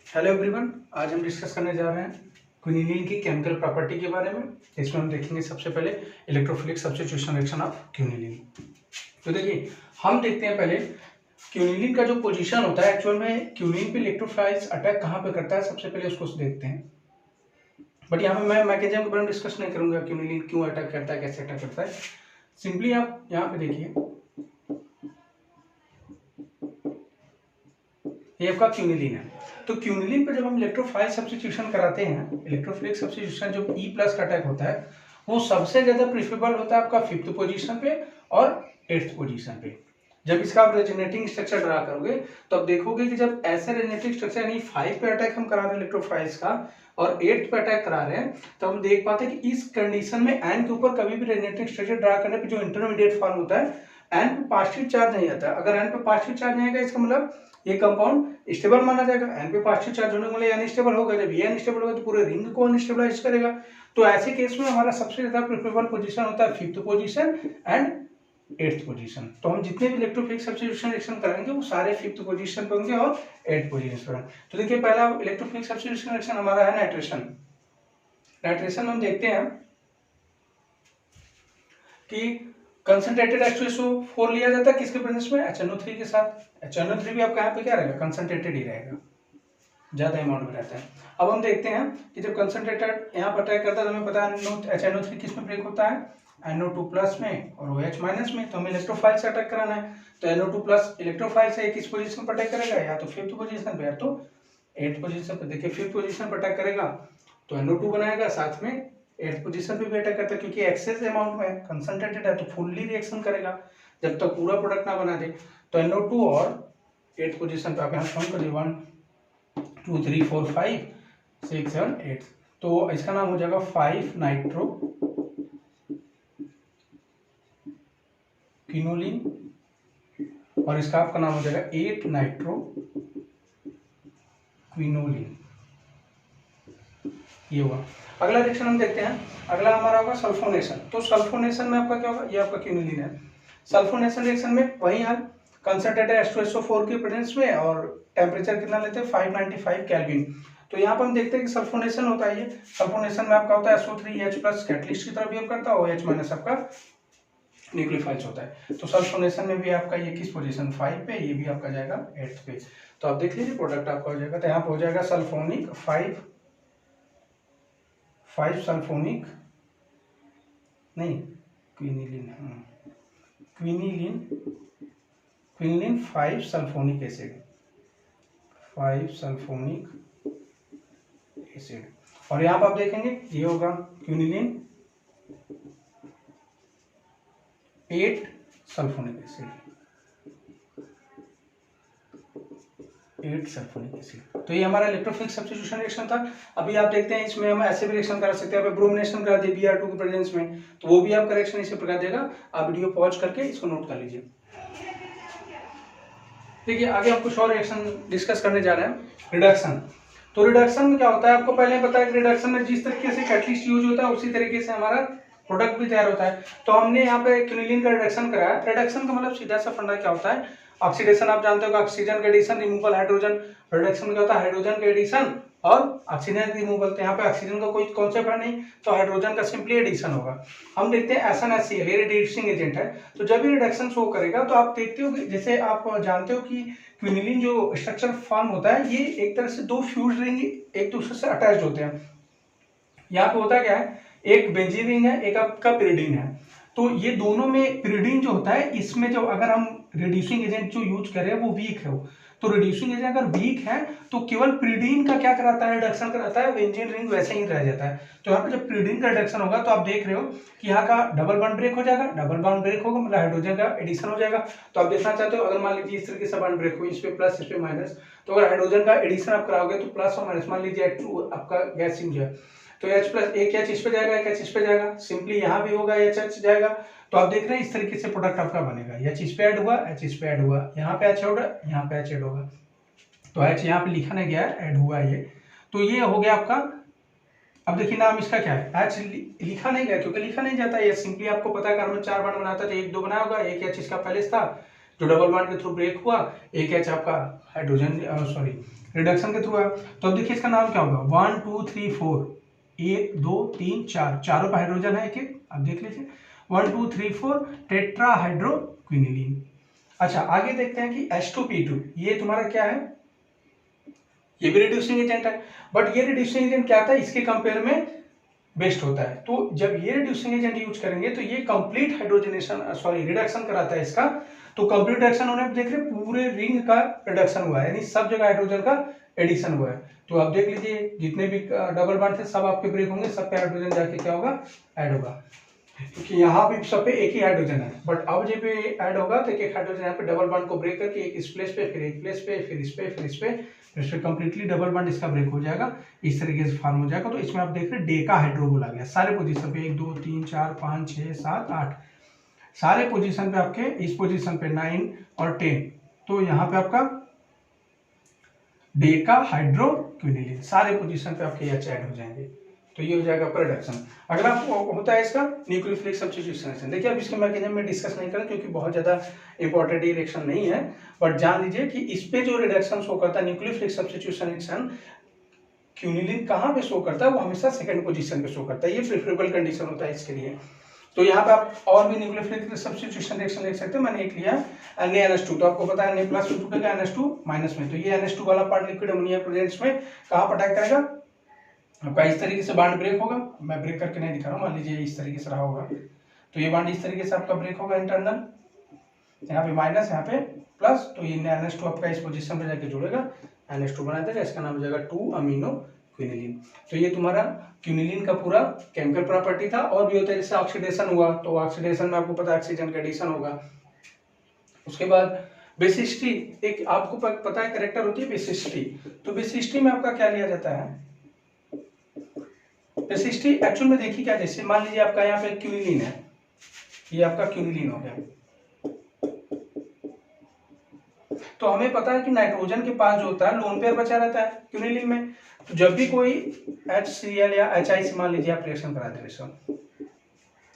Hello everyone, आज हम discuss करने जा रहे हैं क्विनिलीन की केमिकल प्रॉपर्टी के बारे में। इसमें हम देखेंगे सबसे पहले इलेक्ट्रोफिलिक सब्स्टिट्यूशन रिएक्शन ऑफ क्विनिलीन। तो देखिए, हम देखते हैं पहले क्विनिलीन का जो पोजीशन होता है, एक्चुअल में क्विनिलीन पे इलेक्ट्रोफाइल्स अटैक कहाँ पे करता है, सबसे पहले उसको देखते हैं। बट यहाँ पे मैं मैकेनिज्म के बारे में डिस्कस नहीं करूंगा, क्विनिलीन क्यों अटैक करता है, कैसे अटैक करता है। सिंपली आप यहाँ पे देखिए, ये आपका क्विनिलीन है। तो क्विनिलीन पे जब हम इलेक्ट्रोफाइल सब्स्टिट्यूशन कराते हैं, इलेक्ट्रोफिलिक सब्स्टिट्यूशन जो E प्लस का अटैक होता है, वो सबसे ज्यादा प्रिफरेबल होता है आपका 5th पोजीशन पे और 8th पोजीशन पे। जब इसका आप रेजोनेटिंग स्ट्रक्चर ड्रा करोगे तो आप देखोगे कि जब ऐसे रेजोनेटिंग स्ट्रक्चर यानी 5 पे अटैक हम करा रहे हैं इलेक्ट्रोफाइल्स का और 8th पे अटैक करा रहे हैं, तो हम देख पाते हैं कि इस कंडीशन में एन के ऊपर कभी भी रेजोनेटिंग स्ट्रक्चर ड्रा करने पे जो इंटरमीडिएट फॉर्म होता है, एन पे पॉजिटिव चार्ज नहीं आता। अगर एन पे पॉजिटिव चार्ज नहीं आएगा, इसका मतलब ये कंपाउंड स्टेबल माना जाएगा। एन पे पॉजिटिव चार्ज होने के लिए अनस्टेबल होगा। जब ये अनस्टेबल होगा तो पूरे रिंग को अनस्टेबलाइज करेगा। तो ऐसे केस में हमारा सबसे ज्यादा प्रेफरेबल पोजीशन होता है 5th position and 8th position. तो हम जितने भी इलेक्ट्रोफिलिक सब्स्टिट्यूशन रिएक्शन करेंगे वो सारे 5th पोजीशन पे होंगे और 8th पोजीशन पे। तो देखिए, पहला इलेक्ट्रोफिलिक सब्स्टिट्यूशन रिएक्शन हमारा है नाइट्रेशन। नाइट्रेशन में हम देखते हैं कि कंसंट्रेटेड H2SO4 लिया जाता है किसके प्रेजेंस में, HNO3 के साथ। HNO3 भी आपका यहाँ पे क्या रहेगा, कंसंट्रेटेड ही रहेगा, ज्यादा अमाउंट में रहता है। अब हम देखते हैं कि जब कंसंट्रेटेड यहाँ पर अटैक करता है तो हमें पता है HNO3 किस में ब्रेक होता है, NO2 प्लस में और OH माइनस में। तो हमें इलेक्ट्रोफाइल से अटैक कराना है, तो NO2 प्लस इलेक्ट्रोफाइल से किस पोजीशन पर अटैक करेगा, या तो 5th पोजीशन पे या तो 8th पोजीशन पे। देखिए 5th पोजीशन पर अटैक करेगा तो NO2 बनाएगा, साथ में 8th पोजीशन पे भी अटैक करता है क्योंकि एक्सेस अमाउंट में कंसंट्रेटेड है तो फुल्ली रिएक्शन करेगा जब तक पूरा प्रोडक्ट ना बना दे। तो NO2 और 8th पोजीशन पे आप यहाँ काउंट करिए 1 2 3 4 5 6 7 8। तो इसका नाम हो जाएगा 5 नाइट्रो क्विनोलिन और इसका आपका नाम हो जाएगा 8 नाइट्रो क्विनोलिन। ये होगा। अगला रिएक्शन हम देखते हैं, अगला हमारा होगा सल्फोनेशन। तो सल्फोनेशन में आपका क्या होगा, ये आपका क्विनोलिन है। सल्फोनेशन रिएक्शन में वही हाल, कंसंट्रेटेड H2SO4 के प्रेजेंस में और टेम्परेचर कितना लेते हैं 595 केल्विन। तो यहाँ पर हम देखते हैं कि सल्फोनेशन होता है, ये सल्फोनेशन में आपका होता है SO3H प्लस कैटलिस्ट की तरफ बिहेव करता है, OH माइनस आपका न्यूक्लियोफाइल्स होता है। तो सल्फोनेशन में भी आपका ये किस पोजीशन 5 पे, ये भी आपका जाएगा 8th पे। तो आप देख लीजिए प्रोडक्ट आपका हो जाएगा, तो यहाँ पे हो जाएगा सल्फोनिक 5 सल्फोनिक नहीं क्विनिलीन, क्विनिलीन 5 सल्फोनिक एसिड, 5 सल्फोनिक एसिड। और यहाँ पर आप देखेंगे ये होगा क्विनिलीन 8 सल्फोनिक एसिड, 8 सल्फोनिक एसिड। तो ये हमारा इलेक्ट्रोफिलिक सब्स्टिट्यूशन रिएक्शन था। अभी आप देखते हैं इसमें हम ऐसे भी रिएक्शन कर सकते हैं, ब्रोमिनेशन करा दिए Br2 के प्रेजेंस में, तो वो भी आपका रिएक्शन इसी प्रकार देगा। आप वीडियो पॉज करके इसको नोट कर लीजिए। देखिए आगे हम कुछ और रिएक्शन डिस्कस करने जा रहे हैं, रिडक्शन। तो रिडक्शन में क्या होता है, आपको पहले पता है कि रिडक्शन में जिस तरीके से कैटलिस्ट यूज होता है उसी तरीके से हमारा प्रोडक्ट भी तैयार होता है। तो हमने यहाँ पे क्विनिलीन का रिडक्शन कराया। रिडक्शन का मतलब सीधा सा फंडा क्या होता है, ऑक्सीडेशन आप जानते हो, ऑक्सीजन का एडिशन, रिमूवल हाइड्रोजन। रिडक्शन में क्या होता है, हाइड्रोजन का एडिशन और ऑक्सीजन रिमूवल। तो यहाँ पे ऑक्सीजन का कोई कॉन्सेप्ट है नहीं, तो हाइड्रोजन का सिंपली एडिशन होगा। हम देखते हैं SnHCl, ये रिड्यूसिंग एजेंट है। तो जब ये रिडक्शन शो करेगा तो आप देखते हो कि जैसे आप जानते हो कि क्विनिलीन जो स्ट्रक्चर फॉर्म होता है, ये एक तरह से दो फ्यूज रिंग एक दूसरे से अटैच होते हैं। यहाँ पे होता क्या है, एक बेंजीन रिंग है, एक आपका पिरिडीन है। तो ये दोनों में पिरिडीन जो होता है, इसमें जो अगर हम रिड्यूसिंग एजेंट जो यूज कर रहे हैं वो वीक है, तो रिड्यूसिंग एजेंट अगर वीक है तो केवल पिरिडीन का क्या कराता है, रिडक्शन कराता है, बेंजीन रिंग वैसे ही रह जाता है। तो यहाँ पे जब पिरिडीन का रिडक्शन होगा तो आप देख रहे हो कि यहाँ का डबल बॉन्ड ब्रेक हो जाएगा। डबल बॉन्ड ब्रेक होगा मतलब हाइड्रोजन का एडिशन हो जाएगा। तो आप देखना चाहते हो, अगर मान लीजिए इस तरीके से बॉन्ड ब्रेक हो, इस पे प्लस इस पे माइनस, तो अगर हाइड्रोजन का एडिशन आप कराओगे तो प्लस और माइनस, मान लीजिए H2 आपका गैस यूज है तो H प्लस एक H इस पे जाएगा, एक H इस पे जाएगा, सिंपली यहाँ भी होगा H जाएगा। तो आप देख रहे हैं इस तरीके से प्रोडक्ट आपका बनेगा, H इस पे ऐड हुआ, H इस पे ऐड हुआ, यहाँ पे H होगा, यहाँ पे H ऐड होगा। तो H यहाँ पे लिखा नहीं गया है, ऐड हुआ ये। तो ये हो गया आपका। अब देखिए नाम इसका क्या है, H लिखा नहीं गया क्योंकि लिखा नहीं जाता, ये सिंपली आपको पता है कार्बन 4 बॉन्ड बनाता है तो 1 2 बनाया होगा, एक H इसका पहले था, जो डबल बॉन्ड के थ्रू ब्रेक हुआ, एक H आपका हाइड्रोजन रिडक्शन के थ्रू है। तो अब देखिए इसका नाम क्या होगा, 1 2 3 4, 1 2 3 4, चारों पे हाइड्रोजन है एक एक, अब देख लीजिए 1 2 3 4 टेट्राहाइड्रोक्विनिलीन। अच्छा आगे देखते हैं कि H2P2, ये तुम्हारा क्या है, ये भी रिड्यूसिंग एजेंट है, बट ये रिड्यूसिंग एजेंट क्या था, इसके कंपेयर में बेस्ट होता है। तो जब ये रिड्यूसिंग एजेंट यूज करेंगे तो ये कंप्लीट हाइड्रोजनेशन रिडक्शन कराता है इसका। तो कंप्लीट रिडक्शन होने पर देख रहे पूरे रिंग का रिडक्शन हुआ है, यानी सब जगह हाइड्रोजन का एडिशन हुआ है। तो आप देख लीजिए जितने भी डबल बॉन्ड थे सब आपके ब्रेक होंगे, सब पे हाइड्रोजन जाके क्या होगा, ऐड होगा, क्योंकि यहाँ भी सब पे एक ही हाइड्रोजन है, बट अब जब ये ऐड होगा तो एक हाइड्रोजन यहाँ पे डबल बॉन्ड को ब्रेक करके एक इस प्लेस पे, फिर एक प्लेस पे, फिर इस पे, फिर इस पे, फिर से कंप्लीटली डबल बॉन्ड इसका ब्रेक हो जाएगा, इस तरीके से फॉर्म हो जाएगा। तो इसमें आप देख रहे हैं डेका हाइड्रोबोल आ गया सारे पोजीशन पे, 1 2 3 4 5 6 7 8, सारे पोजीशन पे आपके, इस पोजीशन पे 9 और 10, तो यहाँ पे आपका डेका हाइड्रोक्विनिलीन सारे पोजीशन पे आपके H ऐड हो जाएंगे। तो ये हो जाएगा आपका रिडक्शन। अगला होता है इसका न्यूक्लियोफिलिक सब्स्टिट्यूशन। देखिए अब इसके मैकेनिज्म में डिस्कस नहीं करें क्योंकि बहुत ज्यादा इंपॉर्टेंट ये रिएक्शन नहीं है, बट जान लीजिए कि इस पे जो रिडक्शन शो करता है न्यूक्लियोफिलिक सब्स्टिट्यूशन रिएक्शन, क्विनिलीन कहाँ पे शो करता है, वो हमेशा सेकंड पोजीशन पे शो करता है, ये प्रेफरेबल कंडीशन होता है इसके लिए। तो यहाँ पे आप और भी न्यूक्लियोफिलिक सब्स्टिट्यूशन रिएक्शन देख सकते हैं, मैंने एक लिया Na-NH2, तो आपको पता है Na प्लस टूटेगा NH2 माइनस में, तो ये NH2 वाला पार्ट लिक्विड अमोनिया प्रेजेंस में कहाँ पर अटैक करेगा, आपका इस तरीके से बॉन्ड ब्रेक होगा, मैं ब्रेक करके नहीं दिखा रहा हूँ, मान लीजिए इस तरीके से रहा होगा, तो ये बॉन्ड इस तरीके से आपका ब्रेक होगा इंटरनल, यहाँ पे माइनस यहाँ पे प्लस, तो ये NH2 आपका इस पोजीशन पे जाके जुड़ेगा, NH2 बना देगा, इसका नाम हो जाएगा 2 अमीनो क्विनिलीन। तो ये तुम्हारा क्विनिलीन का पूरा केमिकल प्रॉपर्टी था। और भी होता है जैसे ऑक्सीडेशन हुआ, तो ऑक्सीडेशन में आपको पता है ऑक्सीजन का एडिशन होगा। उसके बाद बेसिसिटी, एक आपको पता है कैरेक्टर होती है बेसिसिटी, तो बेसिसिटी में आपका क्या लिया जाता है, बेसिसिटी एक्चुअल में देखिए क्या, जैसे मान लीजिए आपका यहाँ पे क्विनिलीन है, ये आपका क्विनिलीन हो गया, तो हमें पता है कि नाइट्रोजन के पास जो होता है लोन पेयर बचा रहता है क्विनिलीन में, तो जब भी कोई HCl या HI से मान लीजिए आप रिएक्शन करा दे रहे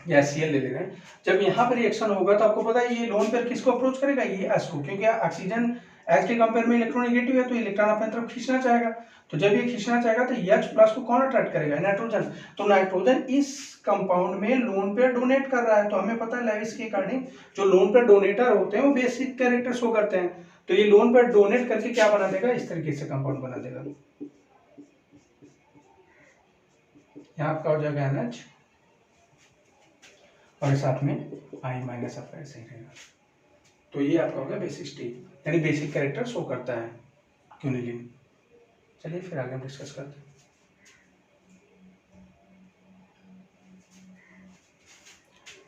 या HCl ले ले रहे हैं, जब यहाँ पर रिएक्शन होगा तो आपको पता है ये लोन पेयर किसको अप्रोच करेगा, ये H को, क्योंकि ऑक्सीजन H के कंपेयर में इलेक्ट्रोनेगेटिव है, तो इलेक्ट्रॉन अपने तरफ खींचना चाहेगा, तो जब ये खींचना चाहेगा तो H प्लस को कौन अट्रैक्ट करेगा, नाइट्रोजन, तो नाइट्रोजन इस कंपाउंड में लोन पेयर डोनेट कर रहा है। तो हमें पता है लेविस के अकॉर्डिंग जो लोन पेयर डोनेटर होते हैं वो बेसिक कैरेक्टर शो करते हैं, तो ये लोन पेयर डोनेट करके क्या बना देगा, इस तरीके से कंपाउंड बना देगा, यहाँ आपका हो जाएगा NH और साथ में I माइनस आपका ऐसे ही रहेगा। तो ये आपका हो गया बेसिक स्टेट, यानी बेसिक कैरेक्टर शो करता है क्विनिलीन। चलिए फिर आगे हम डिस्कस करते हैं।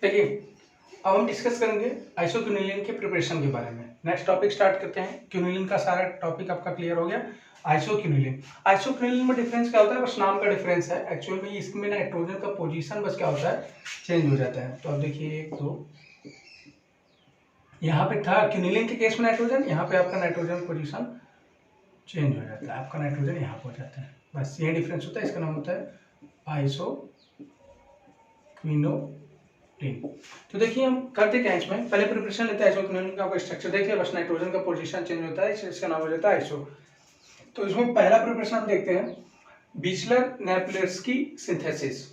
देखिए अब हम डिस्कस करेंगे आइसोक्विनिलीन के प्रिपरेशन के बारे में। नेक्स्ट टॉपिक स्टार्ट करते हैं। क्विनिलीन का सारा टॉपिक आपका क्लियर हो गया। आइसोक्विनिलीन में डिफरेंस क्या होता है, बस नाम का डिफरेंस है, एक्चुअल में इसमें नाइट्रोजन का पोजीशन बस क्या होता है, चेंज हो जाता है। तो अब देखिए 1 2, यहाँ पे था क्विनिलीन के केस में नाइट्रोजन, यहाँ पे आपका नाइट्रोजन पोजीशन चेंज हो जाता है, आपका नाइट्रोजन यहाँ हो जाता है, बस ये डिफरेंस होता है। इसका नाम होता है आइसोक्विनोलिन। तो देखिए हम करते क्या है, इसमें पहले प्रिपरेशन लेते हैं आइसोक्विनोलिन का स्ट्रक्चर देख लिया, बस नाइट्रोजन का पोजीशन चेंज होता है, इसका नाम हो जाता है आइसो। तो इसमें पहला प्रिपरेशन हम देखते हैं बीचलर-नेपियर्सकी सिंथेसिस।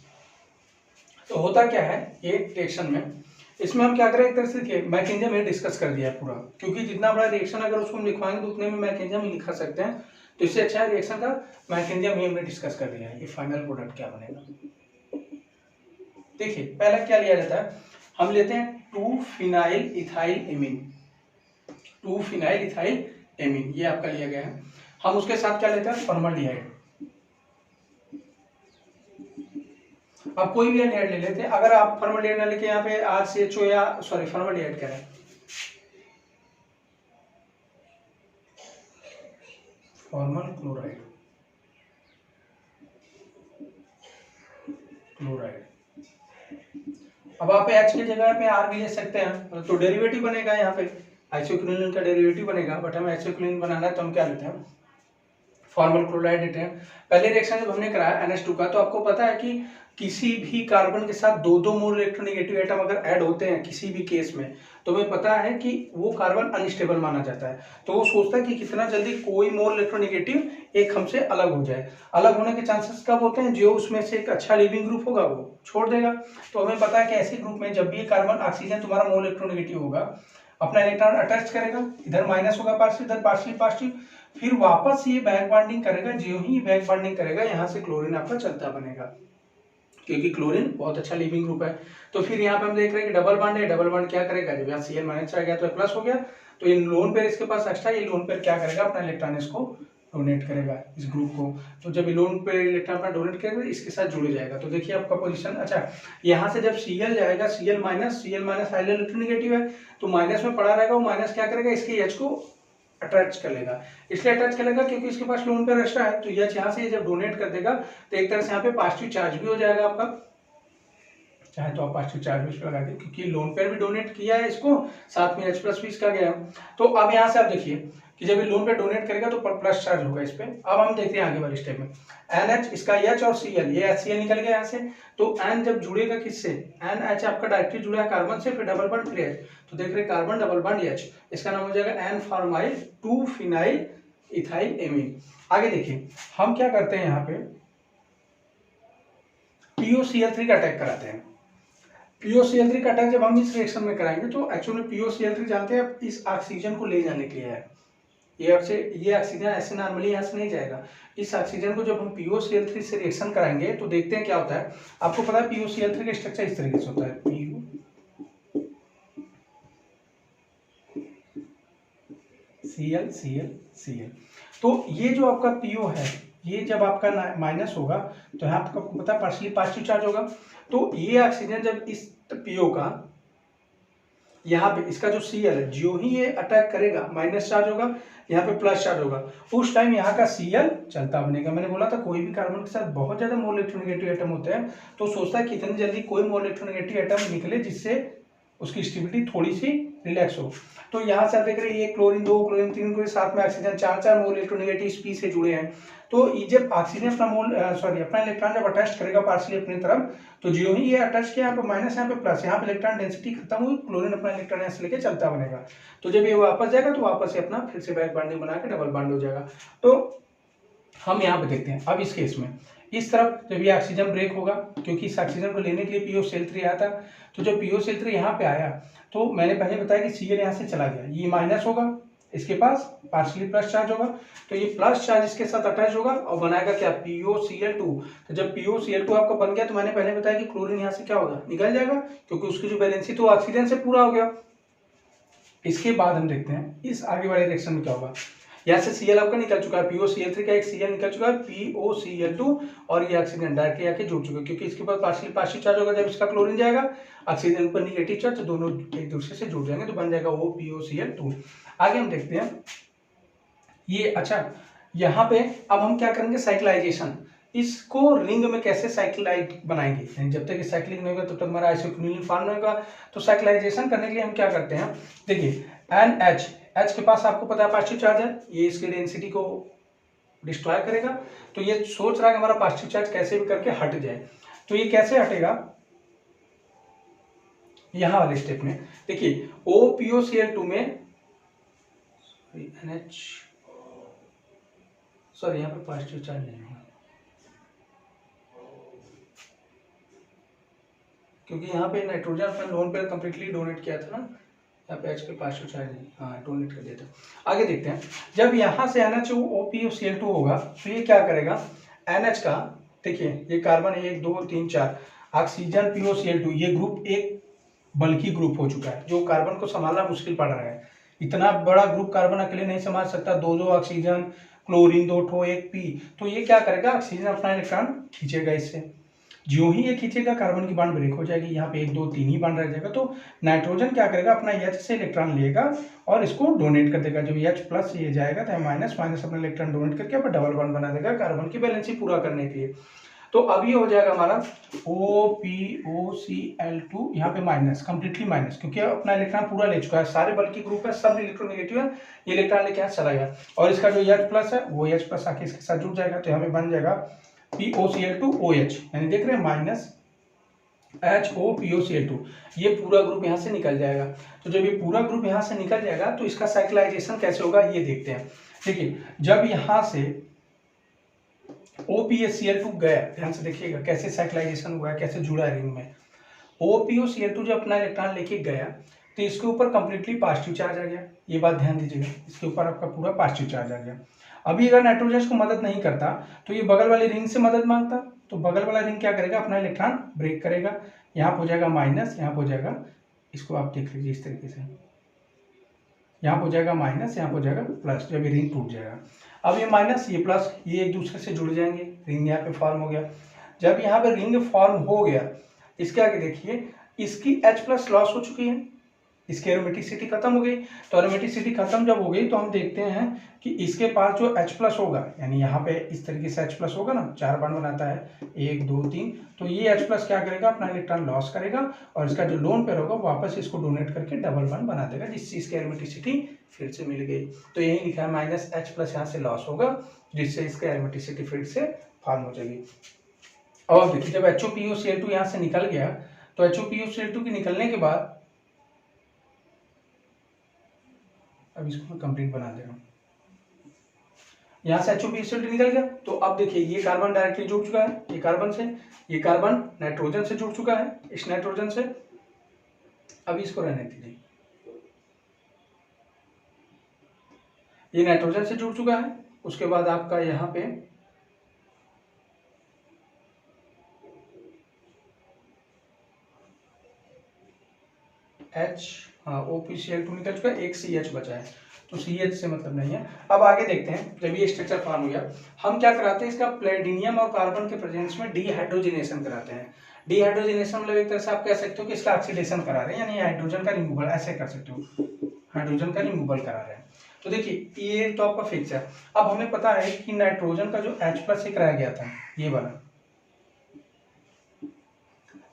तो होता क्या है ये रिएक्शन में, इसमें हम क्या करें, एक तरह से देखिए मैकेनिज्म में डिस्कस कर दिया पूरा, क्योंकि जितना बड़ा रिएक्शन अगर उसको हम लिखवाएंगे तो उतने में मैकेनिज्म ही लिखा सकते हैं, तो इससे अच्छा है रिएक्शन का मैकेनिज्म ही हमने डिस्कस कर दिया है। ये फाइनल प्रोडक्ट क्या बनेगा, देखिए पहला क्या लिया जाता है, हम लेते हैं 2-फिनाइल इथाइल एमीन, 2-फिनाइल इथाइल एमीन, ये आपका लिया गया है। हम उसके साथ क्या लेते हैं, फॉर्मल्डिहाइड। आप कोई भी एल्डिहाइड ले लेते हैं, अगर आप फॉर्मल्डिहाइड ना लेके यहाँ पे RCHO या फॉर्मल्डिहाइड कह रहे हैं, फॉर्मल क्लोराइड, अब आप H की जगह पे R भी ले सकते हैं, तो डेरिवेटिव बनेगा यहाँ पे, आइसोक्विनोलिन का डेरिवेटिव बनेगा, बट हमें आइसोक्विनोलिन बनाना है तो हम क्या लेते हैं फॉर्मल क्लोराइड देते हैं। पहले रिएक्शन जब हमने कराया NH2 का, तो आपको पता है कि किसी भी कार्बन के साथ 2-2 मोल इलेक्ट्रोनेगेटिव एटम अगर ऐड होते हैं किसी भी केस में, तो हमें पता है कि वो कार्बन अनस्टेबल माना जाता है। तो वो सोचता है कि कितना जल्दी कोई मोल इलेक्ट्रोनेगेटिव एक हमसे अलग हो जाए। अलग होने के चांसेस कब होते हैं? जो उसमें से एक अच्छा लिविंग ग्रुप होगा वो छोड़ देगा। तो हमें पता है कि ऐसे ग्रुप में जब भी कार्बन ऑक्सीजन तुम्हारा मोल इलेक्ट्रोनेगेटिव होगा, अपना इलेक्ट्रॉन अटैच करेगा, इधर माइनस होगा पार्शियल, इधर पार्शियल पॉजिटिव, फिर वापस ये बैक बॉन्डिंग करेगा। जो ही बैक बॉन्डिंग करेगा, यहाँ से क्लोरीन आपका चलता बनेगा, क्योंकि क्लोरीन बहुत अच्छा लिविंग ग्रुप है। तो फिर यहाँ पे हम देख रहे हैं कि डबल बॉन्ड है। डबल बॉन्ड क्या करेगा? जब यहाँ Cl माइनस आ गया तो प्लस हो गया, तो इन लोन पेयर इसके पास एक्स्ट्रा, ये लोन पेयर क्या करेगा? अपना इलेक्ट्रॉन इसको डोनेट करेगा, इस ग्रुप को। तो जब ये लोन पेयर इलेक्ट्रॉन अपना डोनेट करेगा, इसके साथ जुड़ जाएगा। तो देखिए आपका पोजीशन, अच्छा यहाँ से जब Cl जाएगा, Cl माइनस हाईली इलेक्ट्रोनेगेटिव है, तो माइनस में पड़ा रहेगा। वो माइनस क्या करेगा? इसके H को अटैच कर लेगा। इसलिए अटैच कर लेगा क्योंकि इसके पास लोन पेयर एक्स्ट्रा है। तो H यहाँ से जब डोनेट कर देगा, तो एक तरह से यहाँ पे पॉजिटिव चार्ज भी हो जाएगा आपका। चाहे तो आप पॉजिटिव चार्ज भी लगा दें, क्योंकि लोन पेयर भी डोनेट किया है इसको, साथ में H+ भी इसका गया। तो अब यहाँ से आप देखिए कि जब ये लोन पेयर डोनेट करेगा तो प्लस चार्ज होगा इस पे। अब हम देखते हैं आगे वाले स्टेप में, NH इसका H और Cl, ये HCl निकल गया यहाँ से। तो N जब जुड़ेगा किससे? NH आपका डायरेक्टली जुड़ा है कार्बन से, फिर डबल बॉन्ड फिर H। तो देख रहे कार्बन डबल बॉन्ड H, इसका नाम हो जाएगा N-फॉर्माइल 2-फिनाइल इथाइल एमीन। आगे देखिए हम क्या करते हैं, यहाँ पे POCl3 का अटैक कराते हैं। POCl3 का अटैक जब हम इस रिएक्शन में कराएंगे, तो एक्चुअली POCl3 जानते हैं आप इस ऑक्सीजन को ले जाने के लिए है। ये ऑक्सीजन ऐसे नॉर्मली यहाँ से नहीं जाएगा। इस ऑक्सीजन को जब हम POCl3 से रिएक्शन कराएंगे, तो देखते हैं क्या होता है। आपको पता है POCl3 का स्ट्रक्चर इस तरीके से होता है, POCl। तो ये जो आपका PO है, ये जब आपका माइनस होगा, तो यहाँ आपको पता है पार्शियली पॉजिटिव चार्ज होगा। तो ये ऑक्सीजन जब इस PO का यहाँ पे इसका जो Cl है, जो ही ये अटैक करेगा, माइनस चार्ज होगा, यहाँ पे प्लस चार्ज होगा। उस टाइम यहाँ का Cl चलता बनेगा। मैंने बोला था कोई भी कार्बन के साथ बहुत ज्यादा मोल इलेक्ट्रोनेगेटिव एटम होते हैं, तो सोचता है कितनी जल्दी कोई मोल इलेक्ट्रोनेगेटिव एटम निकले जिससे उसकी स्टेबिलिटी थोड़ी सी रिलैक्स हो। तो यहाँ से आप देख रहे हैं, ये क्लोरीन 2, क्लोरीन 3 के साथ में ऑक्सीजन 4 मोल इलेक्ट्रोनेगेटिव पी से जुड़े हैं। तो ये जब ऑक्सीजन अपना इलेक्ट्रॉन जब अटैच करेगा पार्शियली अपनी तरफ, तो जो ही ये अटैच किया, यहाँ पे माइनस, यहाँ पे प्लस, यहाँ पे इलेक्ट्रॉन डेंसिटी खत्म हुई, क्लोरीन अपना इलेक्ट्रॉन यहाँ से लेके चलता बनेगा। तो जब ये वापस जाएगा, तो वापस से अपना फिर से बैक बॉन्डिंग बना के डबल बॉन्ड हो जाएगा। तो हम यहाँ पे देखते हैं अब इस केस में, इस तरफ जब ये ऑक्सीजन ब्रेक होगा, क्योंकि इस ऑक्सीजन को लेने के लिए POCl3 आया था, तो जब POCl3 यहाँ पे आया, तो मैंने पहले बताया कि Cl यहाँ से चला गया, ये माइनस होगा, इसके पास पार्शियली प्लस चार्ज होगा, तो ये प्लस चार्ज इसके साथ अटैच होगा और बनाएगा क्या? POCl2। तो जब POCl2 आपका बन गया, तो मैंने पहले बताया कि क्लोरीन यहाँ से क्या होगा? निकल जाएगा, क्योंकि उसकी जो बैलेंसी तो ऑक्सीजन से पूरा हो गया। इसके बाद हम देखते हैं इस आगे वाले रिएक्शन में क्या होगा। यहाँ से Cl आपका निकल चुका है, POCl3 का एक Cl निकल चुका है, POCl2, और ये ऑक्सीजन डायरेक्टली आके जुड़ चुका है, क्योंकि इसके पास पार्शियल पॉजिटिव चार्ज होगा। जब इसका क्लोरीन जाएगा, ऑक्सीजन पर निगेटिव चार्ज, तो दोनों एक दूसरे से जुड़ जाएंगे, तो बन जाएगा वो POCl2। आगे हम देखते हैं ये, अच्छा यहाँ पे अब हम क्या करेंगे? साइक्लाइजेशन। इसको रिंग में कैसे साइक्लाइड बनाएंगे? जब तक साइक्लिंग नहीं होगा तब तक हमारा आइसोक्विनोलिन फॉर्म नहीं होगा। तो साइक्लाइजेशन करने के लिए हम क्या करते हैं, देखिए NH, H के पास आपको पता है पॉजिटिव चार्ज है, ये इसकी डेंसिटी को डिस्ट्रॉय करेगा। तो ये सोच रहा है कि हमारा पॉजिटिव चार्ज कैसे भी करके हट जाए। तो ये कैसे हटेगा? यहाँ वाले स्टेप में देखिए, OPOCl2 में NH, सॉरी यहाँ पे पॉजिटिव चार्ज नहीं है, क्योंकि यहाँ पे नाइट्रोजन अपना लोन पेयर कंप्लीटली डोनेट किया था ना, यहाँ पे H के पॉजिटिव चार्ज नहीं, हाँ डोनेट कर दिया था। आगे देखते हैं, जब यहाँ से NHOPOCl2 होगा, तो ये क्या करेगा? NH का देखिए, ये कार्बन 1 2 3 4, ऑक्सीजन POCl2, ये ग्रुप एक बल्कि ग्रुप हो चुका है, जो कार्बन को संभालना मुश्किल पड़ रहा है। इतना बड़ा ग्रुप कार्बन अकेले नहीं संभाल सकता, 2 ऑक्सीजन, क्लोरीन 2 ठो, 1 P। तो ये क्या करेगा? ऑक्सीजन अपना इलेक्ट्रॉन खींचेगा इससे, जो ही ये खींचेगा कार्बन की बॉन्ड ब्रेक हो जाएगी, यहाँ पे 1 2 3 ही बॉन्ड रह जाएगा। तो नाइट्रोजन क्या करेगा? अपना H से इलेक्ट्रॉन लेगा और इसको डोनेट कर देगा। जब H+ ये जाएगा, तो माइनस अपना इलेक्ट्रॉन डोनेट करके अपना डबल बॉन्ड बना देगा कार्बन की बैलेंसी पूरा करने के लिए। तो अब ये हो जाएगा हमारा OPOCl2, यहाँ पे माइनस, कंप्लीटली माइनस, क्योंकि अपना इलेक्ट्रॉन पूरा ले चुका है, सारे बल्कि ग्रुप है, सब इलेक्ट्रोनेगेटिव है, ये इलेक्ट्रॉन लेके यहाँ चला गया, और इसका जो H प्लस है वो H प्लस आके इसके साथ जुड़ जाएगा, तो यहाँ पे बन जाएगा POCl2OH, यानी देख रहे हैं माइनस HOPOCl2, ये पूरा ग्रुप यहाँ से निकल जाएगा। तो जब ये पूरा ग्रुप यहाँ से निकल जाएगा तो इसका साइक्लाइजेशन कैसे होगा ये देखते हैं। देखिए, जब यहाँ से OPOCl2 गया, ध्यान से देखिएगा कैसे साइक्लाइजेशन हुआ है, कैसे जुड़ा है रिंग में। OPOCl2 जब अपना इलेक्ट्रॉन लेके गया तो इसके ऊपर कंप्लीटली पॉजिटिव चार्ज आ गया, ये बात ध्यान दीजिएगा, इसके ऊपर आपका पूरा पॉजिटिव चार्ज आ गया। अभी अगर नाइट्रोजन को मदद नहीं करता तो ये बगल वाली रिंग से मदद मांगता, तो बगल वाला रिंग क्या करेगा, अपना इलेक्ट्रॉन ब्रेक करेगा, यहाँ हो जाएगा माइनस, यहाँ हो जाएगा, इसको आप देख लीजिए इस तरीके से, यहाँ हो जाएगा माइनस, यहाँ हो जाएगा प्लस, जब ये रिंग टूट जाएगा। अब ये माइनस ये प्लस ये एक दूसरे से जुड़ जाएंगे, रिंग यहाँ पे फॉर्म हो गया। जब यहाँ पे रिंग फॉर्म हो गया, इसके आगे देखिए इसकी H प्लस लॉस हो चुकी है, इसकी एरोमेटिसिटी खत्म हो गई। तो एरोमेटिसिटी खत्म जब हो गई तो हम देखते हैं कि इसके पास जो H प्लस होगा, यानी यहाँ पे इस तरीके से H प्लस होगा ना, 4 बॉन्ड बनाता है 1 2 3, तो ये H प्लस क्या करेगा, अपना इलेक्ट्रॉन लॉस करेगा और इसका जो लोन पेयर होगा वापस इसको डोनेट करके डबल बॉन्ड बना देगा, जिससे इसकी एरोमेटिसिटी फिर से मिल गई। तो यही लिखा है माइनस H प्लस यहाँ से लॉस होगा, जिससे इसका एरोमेटिसिटी फिर से फॉर्म हो जाएगी। और देखिए जब HOPOCl2 यहाँ से निकल गया, तो HOPOCl2 के निकलने के बाद, अब इसको मैं कंप्लीट बना दे रहा हूँ, यहाँ से HOPOCl2 निकल गया, तो अब देखिए ये कार्बन डायरेक्टली जुड़ चुका है, ये कार्बन से, ये कार्बन नाइट्रोजन से जुड़ चुका है, इस नाइट्रोजन से। अब इसको रहने दीजिए, ये नाइट्रोजन से जुड़ चुका है। उसके बाद आपका यहाँ पे OPCl2 निकल चुका है, एक CH बचा है, तो CH से मतलब नहीं है। अब आगे देखते हैं, जब ये स्ट्रक्चर फॉर्म हो गया, हम क्या कराते हैं, इसका प्लेटिनियम और कार्बन के प्रेजेंस में डीहाइड्रोजिनेशन कराते हैं। डीहाइड्रोजिनेशन मतलब एक तरह से आप कह सकते हो कि इसका ऑक्सीडेशन करा रहे हैं, यानी हाइड्रोजन का रिमूवल, ऐसे कर सकते हो, हाइड्रोजन का रिमूवल करा रहे हैं। तो देखिए ये तो आपका फिक्स है। अब हमें पता है कि नाइट्रोजन का जो H प्लस से कराया गया था, ये वाला,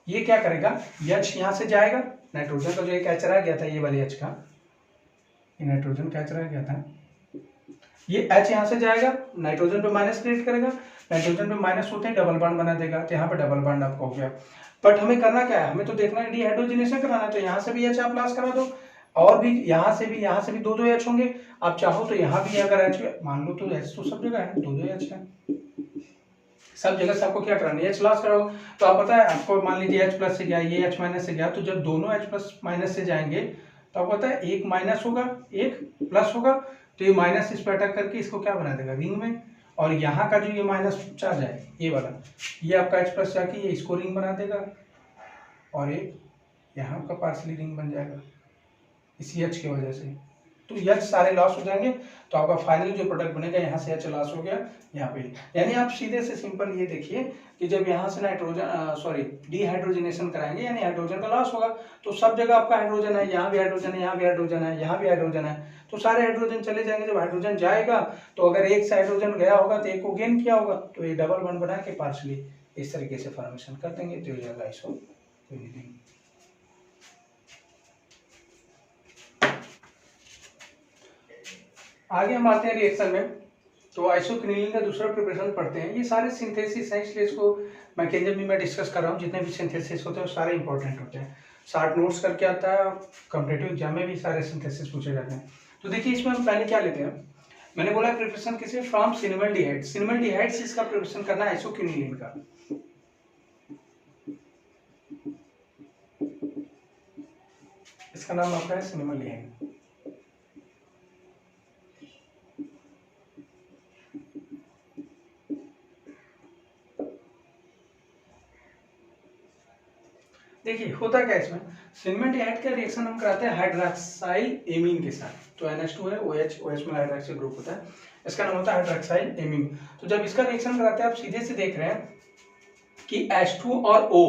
ये क्या करेगा, H यहाँ से जाएगा, नाइट्रोजन का जो एक H रह गया था, ये वाले H का, ये नाइट्रोजन का H रह गया था, ये H यहाँ से जाएगा, नाइट्रोजन पे माइनस क्रिएट करेगा, नाइट्रोजन पे माइनस होते हैं डबल बॉन्ड बना देगा, तो यहाँ पे डबल बॉन्ड आपका हो गया। बट हमें करना क्या है, हमें तो देखना है डीहाइड्रोजिनेशन कराना है, तो यहाँ से भी H आप लॉस करा दो, और भी यहाँ से भी दो H होंगे। आप चाहो तो यहाँ भी अगर H मान लो, तो H तो सब जगह है, दो H है, सब जगह से आपको क्या कराना है, H लॉस कराओ। तो आप पता है आपको, मान लीजिए H प्लस से गया, ये H माइनस से गया, तो जब दोनों H प्लस माइनस से जाएंगे तो आपको पता है एक माइनस होगा एक प्लस होगा, तो ये माइनस इस पर अटैक करके इसको क्या बना देगा, रिंग में। और यहाँ का जो ये माइनस चार्ज है, ये वाला, ये आपका H प्लस जाके ये इसको रिंग बना देगा, और एक यहाँ का पार्सली रिंग बन जाएगा इसी H की वजह से। तो H सारे लॉस हो जाएंगे, तो आपका फाइनल जो प्रोडक्ट बनेगा, यहाँ से H लॉस हो गया यहाँ पे। यानी आप सीधे से सिंपल ये देखिए कि जब यहाँ से डीहाइड्रोजिनेशन कराएंगे, यानी हाइड्रोजन का लॉस होगा, तो सब जगह आपका हाइड्रोजन है, यहाँ भी हाइड्रोजन है, यहाँ भी हाइड्रोजन है, यहाँ भी हाइड्रोजन है, तो सारे हाइड्रोजन चले जाएंगे। जब हाइड्रोजन जाएगा तो अगर एक से हाइड्रोजन गया होगा तो एक को गेन किया होगा, तो ये डबल बॉन्ड बना के पार्शली इस तरीके से फॉर्मेशन कर देंगे, तो ये आइसो। आगे हम आते हैं रिएक्शन में, तो आइसोक्विनिलीन का दूसरा प्रिपरेशन पढ़ते हैं। ये सारे सिंथेसिस हैं, इसलिए इसको मैकेनिज्म भी मैं डिस्कस कर रहा हूँ। जितने भी सिंथेसिस होते हैं वो सारे इंपॉर्टेंट होते हैं, 60 नोट्स करके आता है, कॉम्पिटिटिव एग्जाम में भी सारे सिंथेसिस पूछे जाते हैं। तो देखिए इसमें हम पहले क्या लेते हैं, मैंने बोला प्रिपरेशन किसे, फ्रॉम सिनेमल्डिहाइड। सिनेमल्डिहाइड से इसका प्रिपरेशन करना है आइसोक्विनिलीन का। इसका नाम आपका है सिनेमल्डिहाइड। देखिए होता क्या है इसमें, सिनेमल्डिहाइड का रिएक्शन हम कराते हैं हाइड्रॉक्साइल एमीन के साथ। तो NH2 है, OH में हाइड्रॉक्सिल ग्रुप होता है, इसका नाम होता है हाइड्रॉक्साइल एमीन। तो जब इसका रिएक्शन कराते हैं, आप सीधे से देख रहे हैं कि H2 और O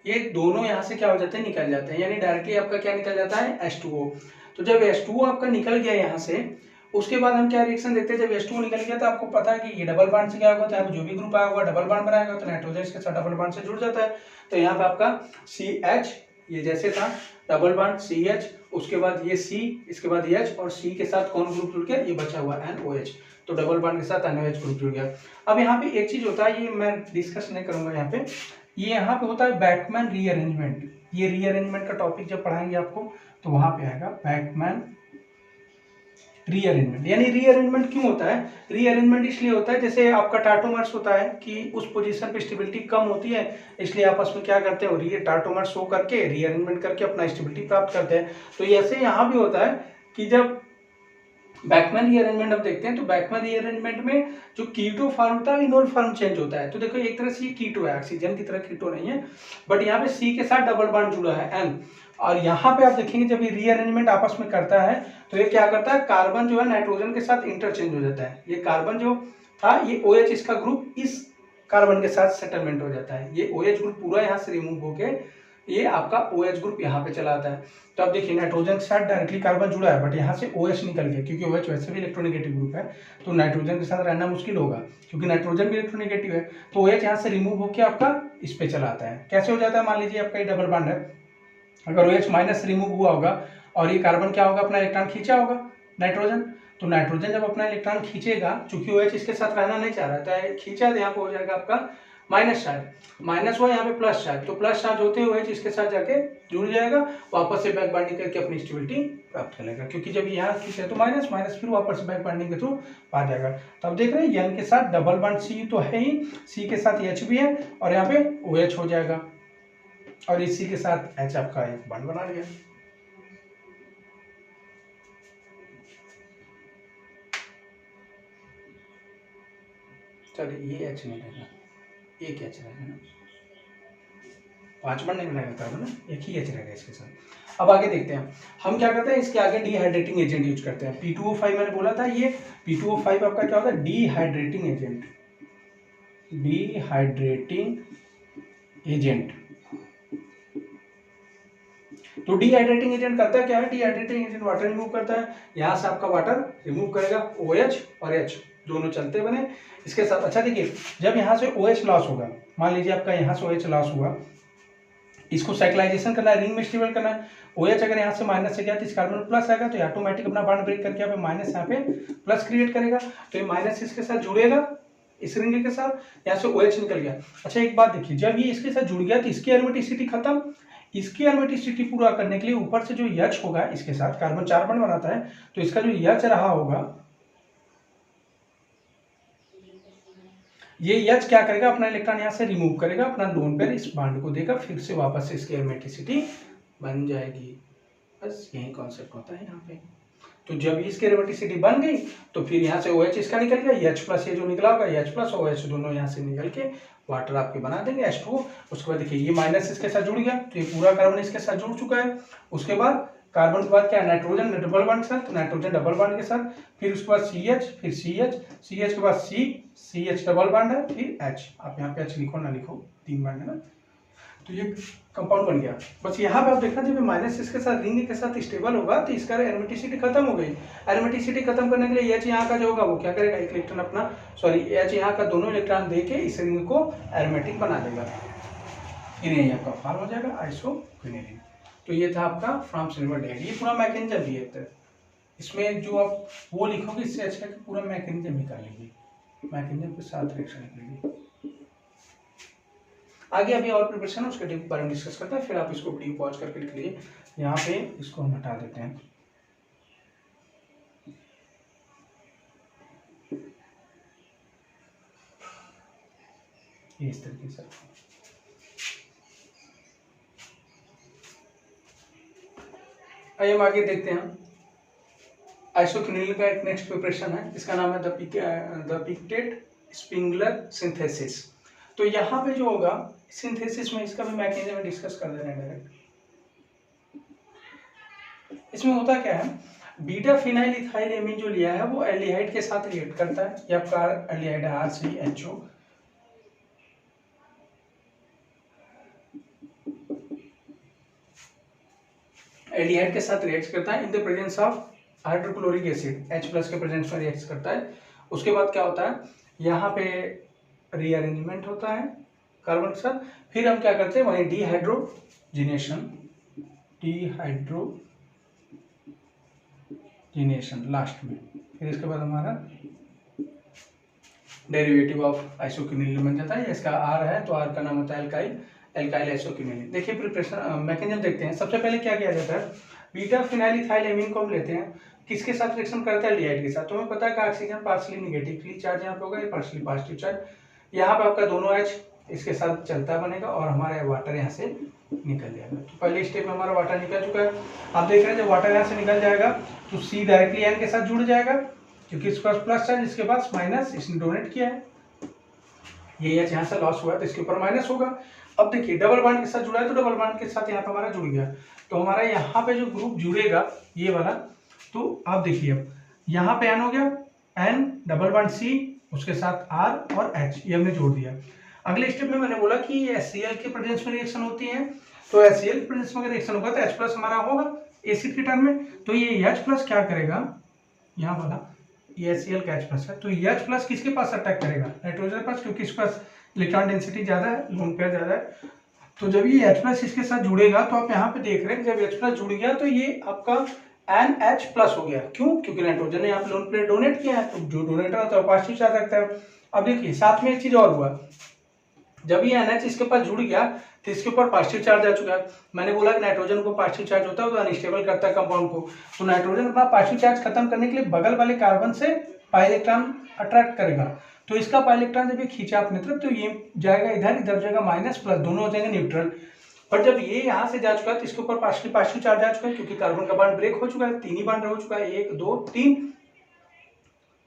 ये दोनों यहाँ से क्या हो जाते हैं, निकल जाते हैं, यानी डायरेक्टली आपका क्या निकल जाता है, H2O। तो जब H2O आपका निकल गया यहाँ से, उसके बाद हम क्या रिएक्शन देखते हैं, जब H2O निकल गया तो आपको पता है कि ये डबल बॉन्ड से क्या होगा, चाहे जो भी ग्रुप आया होगा डबल बॉन्ड बनाएगा तो नाइट्रोजन इसके साथ डबल बॉन्ड से जुड़ जाता है। तो यहाँ पे आपका CH, ये जैसे था डबल बॉन्ड CH, उसके बाद ये C, इसके बाद H और C के साथ कौन ग्रुप जुड़ गया, ये बचा हुआ NOH, तो डबल बॉन्ड के साथ NOH ग्रुप जुड़ गया। अब यहाँ पे एक चीज होता है, ये मैं डिस्कस नहीं करूंगा यहाँ पे, ये यहाँ पे होता है बैकमैन रीअरेंजमेंट। ये रीअरेंजमेंट का टॉपिक जब पढ़ाएंगे आपको तो वहां पे आएगा बैकमैन रीअरेंजमेंट। यानी रीअरेंजमेंट क्यों होता है, रीअरेंजमेंट इसलिए होता है जैसे आपका टार्टोमर्स होता है कि उस पोजीशन पे स्टेबिलिटी कम होती है, इसलिए आपस में क्या करते हैं, टार्टोमर्स शो करके रीअरेंजमेंट करके अपना स्टेबिलिटी प्राप्त करते हैं। तो ऐसे यहाँ भी होता है कि जब बैकमैन रीअरेंजमेंट हम देखते हैं तो बैकमैन रीअरेंजमेंट में जो कीटो फॉर्म होता है इनोल फॉर्म चेंज होता है। तो देखो एक तरह से ये कीटो है, ऑक्सीजन की तरह कीटो नहीं है, बट यहाँ पे C के साथ डबल बॉन्ड जुड़ा है N, और यहाँ पे आप देखेंगे जब ये रीअरेंजमेंट आपस में करता है तो ये क्या करता है, कार्बन जो है नाइट्रोजन के साथ इंटरचेंज हो जाता है। ये कार्बन जो था ये OH इसका ग्रुप इस कार्बन के साथ सेटलमेंट हो जाता है, ये OH ग्रुप पूरा यहाँ से रिमूव होके ये आपका OH ग्रुप यहाँ पे चला आता है। तो अब देखिए नाइट्रोजन के साथ डायरेक्टली कार्बन जुड़ा है, बट यहाँ से OH निकल गया, क्योंकि OH वैसे भी इलेक्ट्रोनेगेटिव ग्रुप है तो नाइट्रोजन के साथ रहना मुश्किल होगा, क्योंकि नाइट्रोजन भी इलेक्ट्रोनेगेटिव है। तो OH यहाँ से रिमूव होकर आपका इस पे चला आता है। कैसे हो जाता है, मान लीजिए आपका ये डबल बॉन्ड है, अगर OH माइनस रिमूव हुआ होगा और ये कार्बन क्या होगा, अपना इलेक्ट्रॉन खींचा होगा नाइट्रोजन, तो नाइट्रोजन जब अपना इलेक्ट्रॉन खींचेगा, चूंकि OH इसके साथ रहना नहीं चाह रहा है, खींचा तो यहाँ पे हो जाएगा आपका माइनस चार्ज, माइनस हुआ यहाँ पे प्लस चार्ज, तो प्लस चार्ज होते हुए OH इसके साथ जाके जुड़ जाएगा, वापस से बैक बाइंडिंग करके अपनी स्टेबिलिटी प्राप्त करेगा, क्योंकि जब यहाँ खींचे तो माइनस माइनस फिर वापस से बैक बाइंडिंग के थ्रू आ जाएगा। तो अब देख रहे हैं N के साथ डबल बॉन्ड C तो है ही, C के साथ H भी है और यहाँ पे OH हो जाएगा और इसी के साथ H आपका एक बॉन्ड बना लिया। चलिए ये H नहीं रहेगा, एक H रहेगा ना, 5 बॉन्ड नहीं रहेगा कार्बन ना, एक ही H रहेगा इसके साथ। अब आगे देखते हैं हम क्या करते हैं, इसके आगे डिहाइड्रेटिंग एजेंट यूज करते हैं। P2O5 मैंने बोला था, ये P2O5 आपका क्या होता है, डिहाइड्रेटिंग एजेंट, डिहाइड्रेटिंग एजेंट। तो डिहाइड्रेटिंग एजेंट करता क्या है, डिहाइड्रेटिंग एजेंट वाटर रिमूव करता है, यहाँ से आपका वाटर रिमूव करेगा, OH और H दोनों चलते बने इसके साथ। अच्छा देखिए जब यहाँ से OH लॉस होगा, मान लीजिए आपका यहाँ से OH लॉस हुआ, इसको साइक्लाइजेशन करना है, रिंग में स्टेबल करना है, OH अगर यहाँ से माइनस से गया तो इस कार्बन में प्लस आएगा, तो ऑटोमेटिक अपना बॉन्ड ब्रेक करके यहाँ पे माइनस यहाँ पे प्लस क्रिएट करेगा, तो ये माइनस इसके साथ जुड़ेगा इस रिंग के साथ, यहाँ से OH निकल गया। अच्छा एक बात देखिए, जब ये इसके साथ जुड़ गया तो इसकी एरोमेटिसिटी खत्म, इसकी एरोमेटिसिटी पूरा करने के लिए ऊपर से जो H होगा इसके साथ, कार्बन 4 बॉन्ड बनाता है, तो इसका जो H रहा होगा, ये H क्या करेगा, अपना इलेक्ट्रॉन यहाँ से रिमूव करेगा, अपना लोन पेयर इस बॉन्ड को देगा, फिर से वापस से इसकी एरोमेटिसिटी बन जाएगी। बस यही कॉन्सेप्ट होता है यहाँ पे। तो जब इसकी एरोमेटिसिटी बन गई तो फिर यहाँ से OH इसका निकल गया, H प्लस ये जो निकला होगा, H प्लस OH दोनों यहाँ से निकल के वाटर आपके बना देंगे H2O। उसके बाद देखिए ये माइनस इसके साथ जुड़ गया, तो ये पूरा कार्बन इसके साथ जुड़ चुका है। उसके बाद कार्बन के बाद क्या, नाइट्रोजन डबल बॉन्ड के साथ, तो नाइट्रोजन डबल बॉन्ड के साथ, फिर उसके बाद CH, फिर CH के बाद CH डबल बॉन्ड है, फिर H, आप यहाँ पे H लिखो ना लिखो, 3 बॉन्ड है ना, तो ये कंपाउंड बन गया। बस यहाँ पे आप देखना जब माइनस इसके साथ रिंग के साथ स्टेबल होगा तो इसका एरोमेटिसिटी खत्म हो गई। एरोमेटिसिटी खत्म करने के लिए H यहाँ का जो होगा वो क्या करेगा, एक इलेक्ट्रॉन अपना H यहाँ का दोनों इलेक्ट्रॉन दे के इस रिंग को एरोमेटिक बना देगा, फिर यही आपका फॉर्म हो जाएगा आइसोक्विनिलीन। तो ये था आपका फ्रॉम सिल्वर डाइड, ये पूरा मैकेनिज्म भी है। इसमें जो आप वो लिखोगे इससे अच्छा कि पूरा मैकेनिज्म निकालेंगे, मैकेनिज्म के साथ रिएक्शन निकलेगी। आगे अभी और प्रिपरेशन है उसके बारे में डिस्कस करते हैं, फिर आप इसको वीडियो पॉज करके लिख लीजिए। यहाँ पे इसको हम हटा देते हैं, ये इस तरीके से। आइए हम आगे देखते हैं, आइसोक्विनिलीन का एक नेक्स्ट प्रिपरेशन है, इसका नाम है द पिक्टेट स्प्रिंगलर सिंथेसिस। तो यहाँ पे जो होगा सिंथेसिस में इसका भी मैकेनिज्म डिस्कस कर दे रहे हैं डायरेक्ट। इसमें होता क्या है, बीटा फिनाइल इथाइल एमीन जो लिया है वो एल्डिहाइड के साथ रिएक्ट करता है, ये आपका एल्डिहाइड RCHO, एल्डिहाइड के साथ रिएक्ट करता है in the presence of hydrochloric acid H plus के प्रेजेंस में रिएक्ट करता है। उसके बाद क्या होता है, यहाँ पे रीअरेंजमेंट होता है कार्बन के साथ, फिर हम क्या करते हैं वहीं डिहाइड्रोजिनेशन लास्ट में। फिर इसके बाद हमारा डेरिवेटिव ऑफ आइसोक्विनिलिन बन जाता है। इसका R है तो R का नाम होता है एल्काइल आइसोक्विनिलिन। देखिए प्रिपरेशन मैकेनिज्म देखते हैं। सबसे पहले क्या किया जाता है, बीटा फिनाइल इथाइल एमीन को हम लेते हैं, किसके साथ रिएक्शन करता है, एल्डिहाइड के साथ। तुम्हें पता है कि ऑक्सीजन पार्शियली नेगेटिवली चार्ज यहाँ पे होगा, ये पार्शियली पॉजिटिव चार्ज। यहाँ पे आपका दोनों H इसके साथ चलता बनेगा और हमारा वाटर यहाँ से निकल जाएगा। तो पहले स्टेप में हमारा वाटर निकल चुका है। आप देख रहे हैं जब वाटर यहाँ से निकल जाएगा तो C डायरेक्टली N के साथ जुड़ जाएगा, क्योंकि इसके पास प्लस चार्ज, इसके पास माइनस, इसने डोनेट किया है। ये H यहाँ से लॉस हुआ है तो इसके ऊपर माइनस होगा। अब देखिए डबल बॉन्ड के साथ जुड़ा है तो डबल बॉन्ड के साथ यहाँ पे हमारा जुड़ गया, तो हमारा यहाँ पे जो ग्रुप जुड़ेगा ये वाला, तो आप देखिए अब यहाँ पे N हो गया, N डबल बॉन्ड C, उसके साथ R और H, ये हमने जोड़ दिया। अगले स्टेप में मैंने बोला कि HCl के प्रेजेंस में रिएक्शन होती है, तो HCl के प्रेजेंस में रिएक्शन होगा तो H प्लस हमारा होगा एसिड के टर्म में, तो ये H प्लस क्या करेगा, यहाँ वाला ये HCl का H प्लस है, तो H प्लस किसके पास अटैक करेगा, नाइट्रोजन पास, क्योंकि इसके पास इलेक्ट्रॉन डेंसिटी ज्यादा है, लोन पेयर ज्यादा है। तो जब ये H प्लस इसके साथ जुड़ेगा तो आप यहाँ पे देख रहे हैं जब H प्लस जुड़ गया तो ये आपका NH प्लस हो गया। क्यों, क्योंकि नाइट्रोजन ने यहाँ पे लोन पेयर डोनेट किया है, तो जो डोनेटर होता है पॉजिटिव चार्ज रखता है। अब देखिए साथ में एक चीज और हुआ, जब ये NH इसके पास जुड़ गया तो इसके ऊपर पॉजिटिव चार्ज आ चुका है। मैंने बोला कि नाइट्रोजन को पॉजिटिव चार्ज होता है तो अनस्टेबल करता है कंपाउंड को, तो नाइट्रोजन अपना पॉजिटिव चार्ज खत्म करने के लिए बगल वाले कार्बन से पाई इलेक्ट्रॉन अट्रैक्ट करेगा, तो इसका पाई इलेक्ट्रॉन जब ये खींचा अपने तरफ तो ये जाएगा इधर, इधर जाएगा माइनस प्लस, दोनों हो जाएंगे न्यूट्रल। पर जब ये यहाँ से जा चुका है तो इसके ऊपर पॉजिटिव चार्ज आ चुका है, क्योंकि कार्बन का बॉन्ड ब्रेक हो चुका है, 3 ही बॉन्ड हो चुका है, 1 2 3।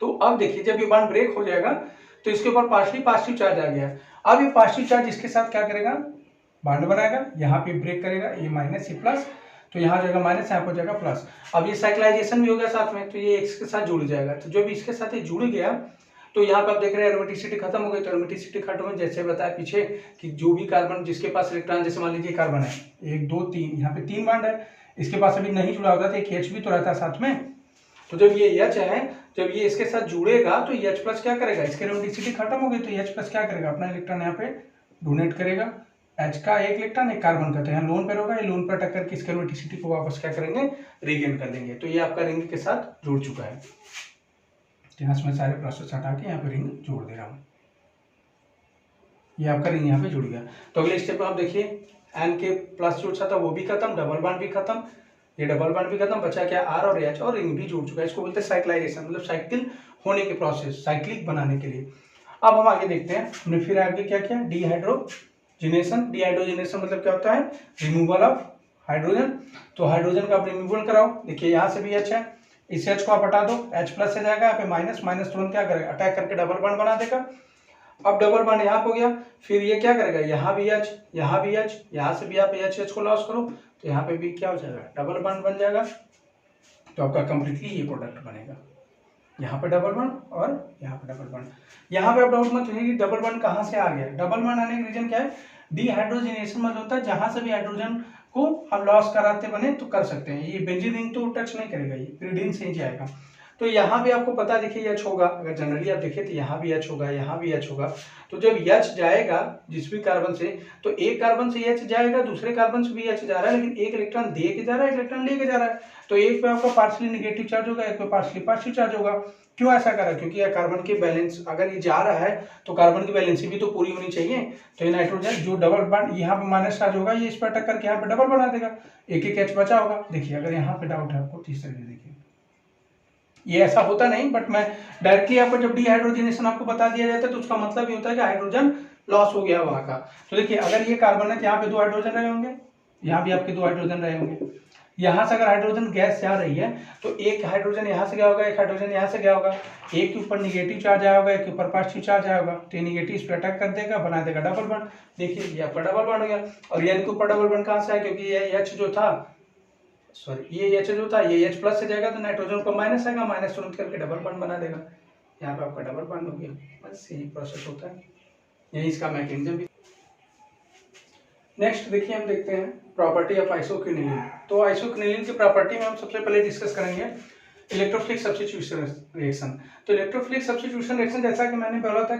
तो अब देखिए जब ये बॉन्ड ब्रेक हो जाएगा तो इसके ऊपर पॉजिटिव चार्ज आ गया। अब ये पॉजिटिव चार्ज इसके साथ क्या करेगा, बॉन्ड बनाएगा, यहाँ पे ब्रेक करेगा, ये माइनस ये प्लस, तो यहाँ जाएगा माइनस, यहाँ पर जाएगा प्लस। अब ये साइक्लाइजेशन भी हो गया साथ में, तो ये एक्स के साथ जुड़ जाएगा। तो जब इसके साथ ये जुड़ गया तो यहाँ पर आप देख रहे हैं एरोमेटिसिटी खत्म हो गई। तो एरोमेटिसिटी खत्म हो, जैसे बताया पीछे कि जो भी कार्बन जिसके पास इलेक्ट्रॉन, जैसे मान लीजिए कार्बन है 1 2 3, यहाँ पे 3 बॉन्ड है, इसके पास अभी नहीं जुड़ा होता तो एक H भी तो रहता है साथ में। तो जब ये H है, जब ये इसके साथ जुड़ेगा तो H प्लस क्या करेगा, इसकी एरोमेटिसिटी खत्म हो गई तो H प्लस क्या करेगा, अपना इलेक्ट्रॉन यहाँ पे डोनेट करेगा, H का एक इलेक्ट्रॉन एक कार्बन का, तो यहाँ लोन पेयर होगा, ये लोन पेयर टक्कर की इसकी एरोमेटिसिटी को वापस क्या करेंगे, रीगेन कर लेंगे। तो ये आपका रिंग के साथ जुड़ चुका है। यहाँ से मैं सारे प्रोसेस हटा के यहाँ पे रिंग जोड़ दे रहा हूँ, ये आपका रिंग यहाँ पे जुड़ गया। तो अगले स्टेप में आप देखिए N के प्लस जुड़ था वो भी खत्म, डबल बॉन्ड भी खत्म, ये डबल बॉन्ड भी खत्म, बचा क्या R और H, और रिंग भी जुड़ चुका है। इसको बोलते हैं साइक्लाइजेशन, मतलब साइकिल होने के प्रोसेस, साइक्लिक बनाने के लिए। अब हम आगे देखते हैं, हमने फिर आगे क्या किया, डिहाइड्रोजिनेशन। डिहाइड्रोजिनेशन मतलब क्या होता है, रिमूवल ऑफ हाइड्रोजन। तो हाइड्रोजन का आप रिमूवल कराओ, देखिए यहाँ से भी H है, इस H को आप हटा दो, H प्लस से जाएगा, यहाँ पे माइनस, माइनस तुरंत क्या करेगा, अटैक करके डबल बॉन्ड बना देगा। अब डबल बॉन्ड यहाँ हो गया, फिर ये क्या करेगा, यहाँ भी H, यहाँ भी H, यहाँ से भी आप H को लॉस करो तो यहाँ पे भी क्या हो जाएगा, डबल बॉन्ड बन जाएगा। तो आपका कंप्लीटली ये प्रोडक्ट बनेगा, यहाँ पे डबल बॉन्ड और यहाँ पे डबल बॉन्ड। यहाँ पे आप डाउट मत होइए कि डबल बॉन्ड कहाँ से आ गया। डबल बॉन्ड आने का रीजन क्या है, डिहाइड्रोजिनेशन मतलब होता है जहां से भी हाइड्रोजन को हम लॉस कराते बने तो कर सकते हैं। ये बेंजीन रिंग तो टच नहीं करेगा, ये पिरिडीन से ही जाएगा। तो यहाँ पे आपको पता देखिए H होगा, अगर जनरली आप देखें तो यहाँ भी H होगा, यहाँ भी H होगा। तो जब H जाएगा जिस भी कार्बन से, तो एक कार्बन से H जाएगा, दूसरे कार्बन से भी H जा रहा है, लेकिन एक इलेक्ट्रॉन दे के जा रहा है, इलेक्ट्रॉन लेके जा रहा है। तो एक पे आपका पार्शियली नेगेटिव चार्ज होगा, एक पे पार्शियली पॉजिटिव चार्ज होगा। क्यों ऐसा करा, क्योंकि कार्बन की बैलेंस, अगर ये जा रहा है तो कार्बन की बैलेंस भी तो पूरी होनी चाहिए। तो ये नाइट्रोजन जो डबल बॉन्ड यहाँ पे माइनस चार्ज होगा, ये इस पर अटैक करके यहाँ पे डबल बना देगा, एक एक H बचा होगा। देखिए अगर यहाँ पे डाउट है आपको, तीसरे देखिए ये ऐसा होता नहीं, बट मैं डायरेक्टली आपको जब डिहाइड्रोजनेशन आपको बता दिया जाता है तो उसका मतलब ये होता है कि हाइड्रोजन लॉस हो गया वहां का। तो देखिए अगर ये कार्बन है तो यहाँ पे 2 हाइड्रोजन रहे होंगे, यहाँ भी आपके 2 हाइड्रोजन रहे होंगे। यहाँ से अगर हाइड्रोजन गैस जा रही है तो एक हाइड्रोजन यहाँ से गया होगा, एक हाइड्रोजन यहाँ से गया होगा, एक के ऊपर निगेटिव चार्ज आया होगा, एक के ऊपर पॉजिटिव चार्ज आया होगा। तो ये निगेटिव इस पर अटैक कर देगा, बना देगा डबल बॉन्ड। देखिए ये आपका डबल बॉन्ड हो गया। और ये के ऊपर डबल बॉन्ड कहाँ से आया, क्योंकि ये H जो था, सॉरी ये H जो था, ये H प्लस से जाएगा तो नाइट्रोजन को माइनस आएगा, माइनस तुरंत करके डबल बॉन्ड बना देगा। यहाँ पे आपका डबल बॉन्ड हो गया। बस यही प्रोसेस होता है, यही इसका मैकेनिज्म भी। नेक्स्ट देखिए हम देखते हैं प्रॉपर्टी ऑफ आइसोक्विनिलिन। तो आइसोक्विनिलिन की प्रॉपर्टी में हम सबसे पहले डिस्कस करेंगे इलेक्ट्रोफिलिक सब्स्टिट्यूशन रिएक्शन। तो इलेक्ट्रोफिलिक सब्स्टिट्यूशन रिएक्शन जैसा कि मैंने बोला था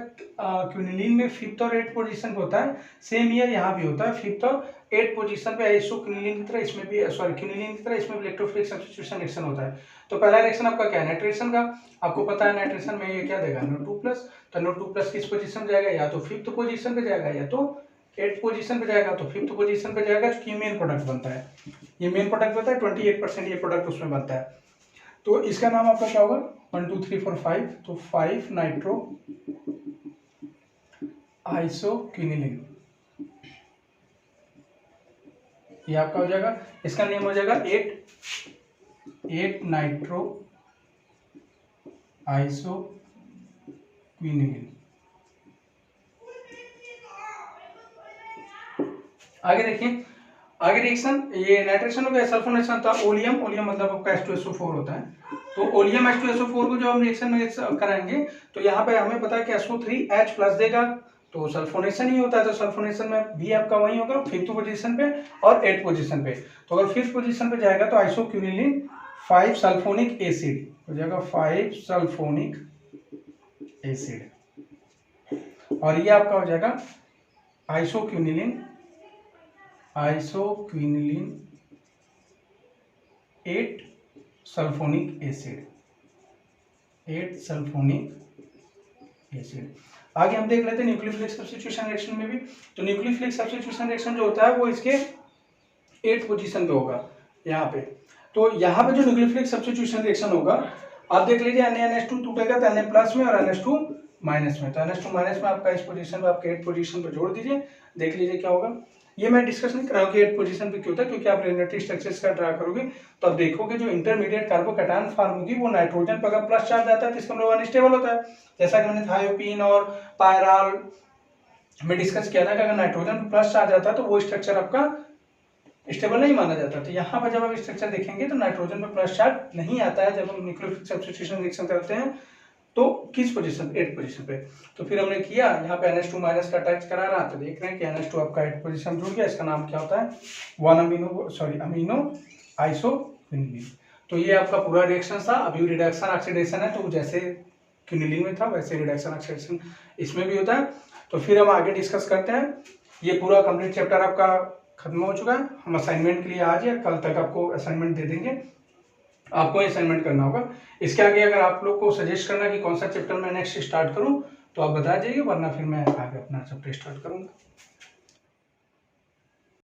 क्विनिलीन में 5th और 8th पोजीशन पे होता है, सेम ईयर यहाँ भी होता है 5th और 8th पोजीशन पे आइसोक्विनिलीन की तरह इसमें भी क्विनिलीन की तरह इसमें भी इलेक्ट्रोफिलिक सब्स्टिट्यूशन रिएक्शन होता है। तो पहला रिएक्शन आपका क्या है, नाइट्रेशन का। आपको पता है नाइट्रेशन में ये क्या देगा, NO2+। तो NO2+ किस पोजीशन पे जाएगा, या तो 5th पोजीशन पे जाएगा या तो 8th पोजीशन पे जाएगा। तो 5th पोजीशन पे जाएगा क्योंकि मेन प्रोडक्ट बनता है, ये मेन प्रोडक्ट बनता है, 28% ये प्रोडक्ट उसमें बनता है। तो इसका नाम आपका क्या होगा, 1 2 3 4 5, तो 5 नाइट्रो आइसोक्विनिलीन, ये आपका हो जाएगा। इसका नेम हो जाएगा 8 नाइट्रो आइसोक्विनिलीन। आगे देखिए, आगे रिएक्शन, ये नाइट्रेशन हो गया, सल्फोनेशन था ओलियम। ओलियम मतलब आपका H2SO4 होता है। तो ओलियम H2SO4 को जो हम रिएक्शन में कराएंगे तो यहाँ पे हमें पता है कि SO3H+ देगा, तो सल्फोनेशन ही होता है। तो सल्फोनेशन में भी आपका वही होगा 5th पोजीशन पे और 8th पोजीशन पे। तो अगर 5th पोजीशन पे जाएगा तो आइसोक्विनिलीन 5 सल्फोनिक एसिड हो जाएगा, 5 सल्फोनिक एसिड। और ये आपका हो जाएगा आइसोक्विनिलीन 8 सल्फोनिक एसिड, 8 सल्फोनिक एसिड। आगे हम देख लेते हैं न्यूक्लियोफिलिक सब्स्टिट्यूशन रिएक्शन में भी। तो न्यूक्लियोफिलिक सब्स्टिट्यूशन रिएक्शन जो होता है वो इसके 8th पोजीशन पे होगा यहाँ पे। तो यहाँ पे जो न्यूक्लियोफिलिक सब्स्टिट्यूशन रिएक्शन होगा, आप देख लीजिए NaNH2 टूटेगा तो Na+ में और NH2- में। तो NH2- में आपका इस पोजीशन पे आपके 8th पोजीशन पे जोड़ दीजिए, देख लीजिए क्या होगा। ये मैं डिस्कस नहीं कर रहा हूँ कि 8th पोजीशन पे क्यों होता है, क्योंकि आप रिलेटिव स्ट्रक्चर्स का ड्रा करोगे तो आप देखोगे जो इंटरमीडिएट कार्बोकैटायन फॉर्म होगी वो नाइट्रोजन पर अगर प्लस चार्ज आता है तो इसका मतलब अनस्टेबल होता है। जैसा कि मैंने थायोपीन और पायराल में डिस्कस किया था कि अगर नाइट्रोजन पर प्लस चार्ज आता है तो वो स्ट्रक्चर आपका स्टेबल नहीं माना जाता। तो यहाँ पर जब आप स्ट्रक्चर देखेंगे तो नाइट्रोजन पर प्लस चार्ज नहीं आता है जब हम न्यूक्लियोफिलिक सब्स्टिट्यूशन रिएक्शन करते हैं। तो किस पोजीशन, 8th पोजीशन पे। तो फिर हमने किया यहाँ पे NH2- का अटैच करा रहा, तो देख रहे हैं कि NH2 आपका 8th पोजीशन जुड़ गया। इसका नाम क्या होता है, अमीनो आइसोक्विनिलीन। तो ये आपका पूरा रिएक्शन था। अभी रिडक्शन ऑक्सीडेशन है, तो जैसे क्विनिलीन में था वैसे रिडक्शन ऑक्सीडेशन इसमें भी होता है। तो फिर हम आगे डिस्कस करते हैं। ये पूरा कंप्लीट चैप्टर आपका खत्म हो चुका है। हम असाइनमेंट के लिए आज या कल तक आपको असाइनमेंट दे देंगे, आपको असाइनमेंट करना होगा। इसके आगे अगर आप लोग को सजेस्ट करना कि कौन सा चैप्टर मैं नेक्स्ट स्टार्ट करूं तो आप बता दीजिए, वरना फिर मैं आगे अपना चैप्टर स्टार्ट करूंगा।